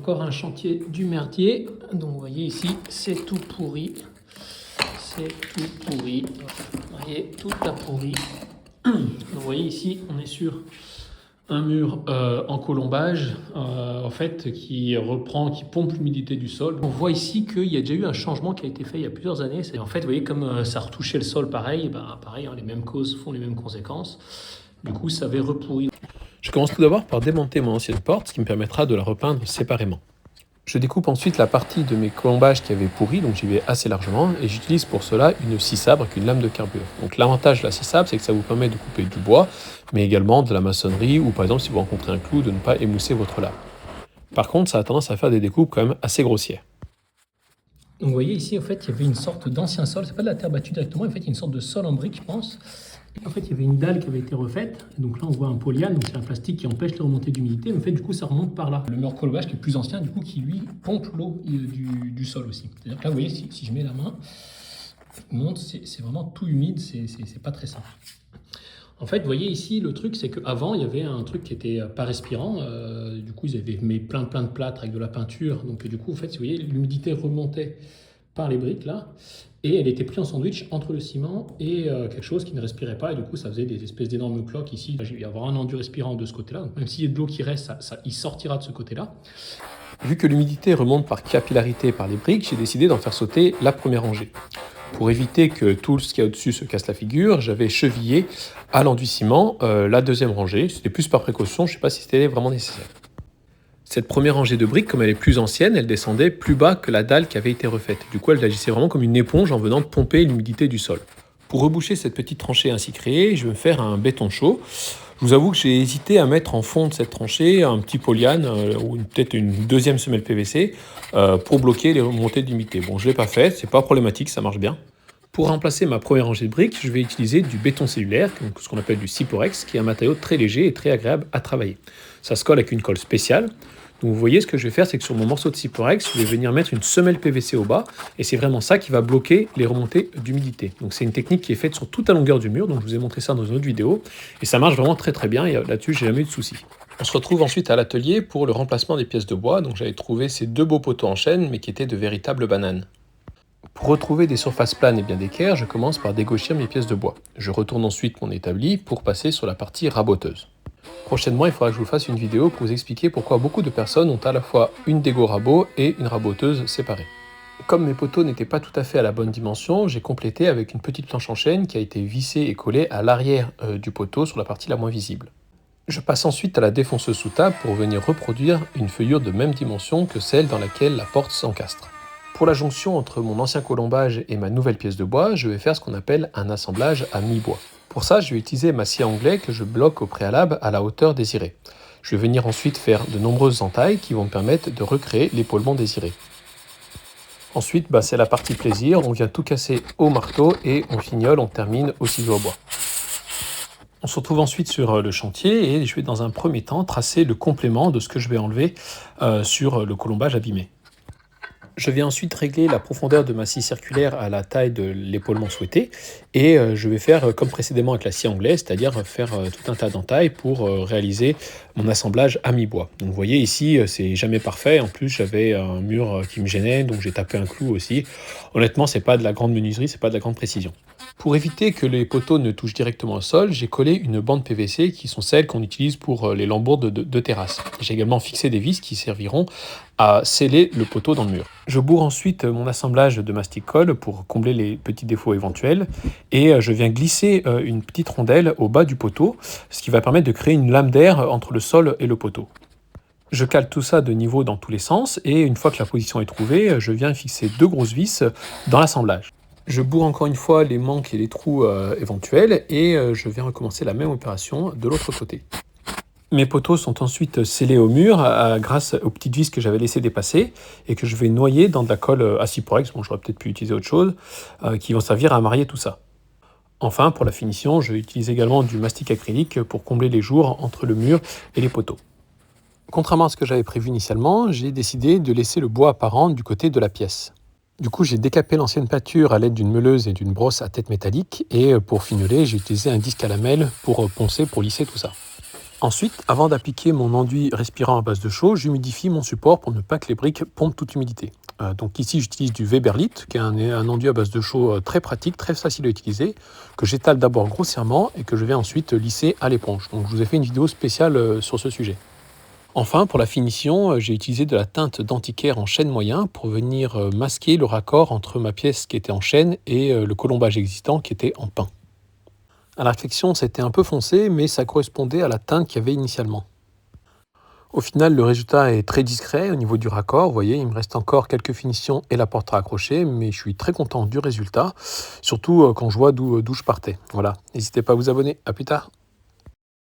encore un chantier du merdier. Donc vous voyez ici, c'est tout pourri. C'est tout pourri. Vous voyez, tout a pourri. Donc vous voyez ici, on est sur un mur en colombage, en fait, qui pompe l'humidité du sol. On voit ici qu'il y a déjà eu un changement qui a été fait il y a plusieurs années. Et en fait, vous voyez, comme ça retouchait le sol pareil, pareil, hein, les mêmes causes font les mêmes conséquences. Du coup, ça avait repourri. Je commence tout d'abord par démonter mon ancienne porte, ce qui me permettra de la repeindre séparément. Je découpe ensuite la partie de mes colombages qui avaient pourri, donc j'y vais assez largement, et j'utilise pour cela une scie sabre avec une lame de carbure. Donc l'avantage de la scie sabre, c'est que ça vous permet de couper du bois, mais également de la maçonnerie, ou par exemple si vous rencontrez un clou, de ne pas émousser votre lame. Par contre, ça a tendance à faire des découpes quand même assez grossières. Donc vous voyez ici, en fait, il y avait une sorte d'ancien sol, c'est pas de la terre battue directement, en fait, il y a une sorte de sol en brique, je pense. En fait, il y avait une dalle qui avait été refaite. Donc là, on voit un polyane, donc c'est un plastique qui empêche les remontées d'humidité. En fait, du coup, ça remonte par là. Le mur colombage qui est plus ancien, du coup, qui lui pompe l'eau du sol aussi. C'est-à-dire que là, vous voyez, si je mets la main, monte, c'est vraiment tout humide, c'est pas très simple. En fait, vous voyez ici, le truc, c'est qu'avant, il y avait un truc qui était pas respirant. Du coup, ils avaient mis plein de plâtre avec de la peinture. Donc, du coup, en fait, vous voyez, l'humidité remontait par les briques là, et elle était prise en sandwich entre le ciment et quelque chose qui ne respirait pas, et du coup ça faisait des espèces d'énormes cloques ici. Il va y avoir un enduit respirant de ce côté-là, donc même s'il y a de l'eau qui reste, il sortira de ce côté-là. Vu que l'humidité remonte par capillarité par les briques, j'ai décidé d'en faire sauter la première rangée. Pour éviter que tout ce qu'il y a au-dessus se casse la figure, j'avais chevillé à l'enduit ciment la deuxième rangée. C'était plus par précaution, je ne sais pas si c'était vraiment nécessaire. Cette première rangée de briques, comme elle est plus ancienne, elle descendait plus bas que la dalle qui avait été refaite. Du coup, elle agissait vraiment comme une éponge en venant pomper l'humidité du sol. Pour reboucher cette petite tranchée ainsi créée, je vais me faire un béton chaud. Je vous avoue que j'ai hésité à mettre en fond de cette tranchée un petit polyane ou peut-être une deuxième semelle PVC pour bloquer les remontées d'humidité. Bon, je ne l'ai pas fait, c'est pas problématique, ça marche bien. Pour remplacer ma première rangée de briques, je vais utiliser du béton cellulaire, donc ce qu'on appelle du Syporex, qui est un matériau très léger et très agréable à travailler. Ça se colle avec une colle spéciale. Donc vous voyez, ce que je vais faire, c'est que sur mon morceau de Syporex, je vais venir mettre une semelle PVC au bas, et c'est vraiment ça qui va bloquer les remontées d'humidité. Donc c'est une technique qui est faite sur toute la longueur du mur, donc je vous ai montré ça dans une autre vidéo, et ça marche vraiment très bien, et là-dessus, j'ai jamais eu de soucis. On se retrouve ensuite à l'atelier pour le remplacement des pièces de bois, donc j'avais trouvé ces deux beaux poteaux en chêne, mais qui étaient de véritables bananes. Pour retrouver des surfaces planes et bien d'équerre, je commence par dégauchir mes pièces de bois. Je retourne ensuite mon établi pour passer sur la partie raboteuse. Prochainement, il faudra que je vous fasse une vidéo pour vous expliquer pourquoi beaucoup de personnes ont à la fois une dégo rabot et une raboteuse séparée. Comme mes poteaux n'étaient pas tout à fait à la bonne dimension, j'ai complété avec une petite planche en chêne qui a été vissée et collée à l'arrière du poteau sur la partie la moins visible. Je passe ensuite à la défonceuse sous table pour venir reproduire une feuillure de même dimension que celle dans laquelle la porte s'encastre. Pour la jonction entre mon ancien colombage et ma nouvelle pièce de bois, je vais faire ce qu'on appelle un assemblage à mi-bois. Pour ça, je vais utiliser ma scie anglais que je bloque au préalable à la hauteur désirée. Je vais venir ensuite faire de nombreuses entailles qui vont me permettre de recréer l'épaulement désiré. Ensuite, c'est la partie plaisir, on vient tout casser au marteau et on fignole, on termine au ciseau à bois. On se retrouve ensuite sur le chantier et je vais dans un premier temps tracer le complément de ce que je vais enlever sur le colombage abîmé. Je vais ensuite régler la profondeur de ma scie circulaire à la taille de l'épaulement souhaité et je vais faire comme précédemment avec la scie anglaise, c'est-à-dire faire tout un tas d'entailles pour réaliser mon assemblage à mi-bois. Donc vous voyez ici, c'est jamais parfait. En plus, j'avais un mur qui me gênait, donc j'ai tapé un clou aussi. Honnêtement, c'est pas de la grande menuiserie, c'est pas de la grande précision. Pour éviter que les poteaux ne touchent directement au sol, j'ai collé une bande PVC qui sont celles qu'on utilise pour les lambourdes de terrasse. J'ai également fixé des vis qui serviront à sceller le poteau dans le mur. Je bourre ensuite mon assemblage de mastic-colle pour combler les petits défauts éventuels et je viens glisser une petite rondelle au bas du poteau, ce qui va permettre de créer une lame d'air entre le sol et le poteau. Je cale tout ça de niveau dans tous les sens et une fois que la position est trouvée, je viens fixer deux grosses vis dans l'assemblage. Je bourre encore une fois les manques et les trous éventuels et je viens recommencer la même opération de l'autre côté. Mes poteaux sont ensuite scellés au mur grâce aux petites vis que j'avais laissé dépasser et que je vais noyer dans de la colle à Syporex, j'aurais peut-être pu utiliser autre chose, qui vont servir à marier tout ça. Enfin, pour la finition, je vais utiliser également du mastic acrylique pour combler les jours entre le mur et les poteaux. Contrairement à ce que j'avais prévu initialement, j'ai décidé de laisser le bois apparent du côté de la pièce. Du coup, j'ai décapé l'ancienne peinture à l'aide d'une meuleuse et d'une brosse à tête métallique et pour fignoler, j'ai utilisé un disque à lamelles pour poncer, pour lisser tout ça. Ensuite, avant d'appliquer mon enduit respirant à base de chaux, j'humidifie mon support pour ne pas que les briques pompent toute l'humidité. Donc ici, j'utilise du Weberlit, qui est un enduit à base de chaux très pratique, très facile à utiliser, que j'étale d'abord grossièrement et que je vais ensuite lisser à l'éponge. Donc je vous ai fait une vidéo spéciale sur ce sujet. Enfin, pour la finition, j'ai utilisé de la teinte d'antiquaire en chêne moyen pour venir masquer le raccord entre ma pièce qui était en chêne et le colombage existant qui était en pin. À la réflexion, c'était un peu foncé, mais ça correspondait à la teinte qu'il y avait initialement. Au final, le résultat est très discret au niveau du raccord. Vous voyez, il me reste encore quelques finitions et la porte à accrocher, mais je suis très content du résultat, surtout quand je vois d'où je partais. Voilà, n'hésitez pas à vous abonner. À plus tard.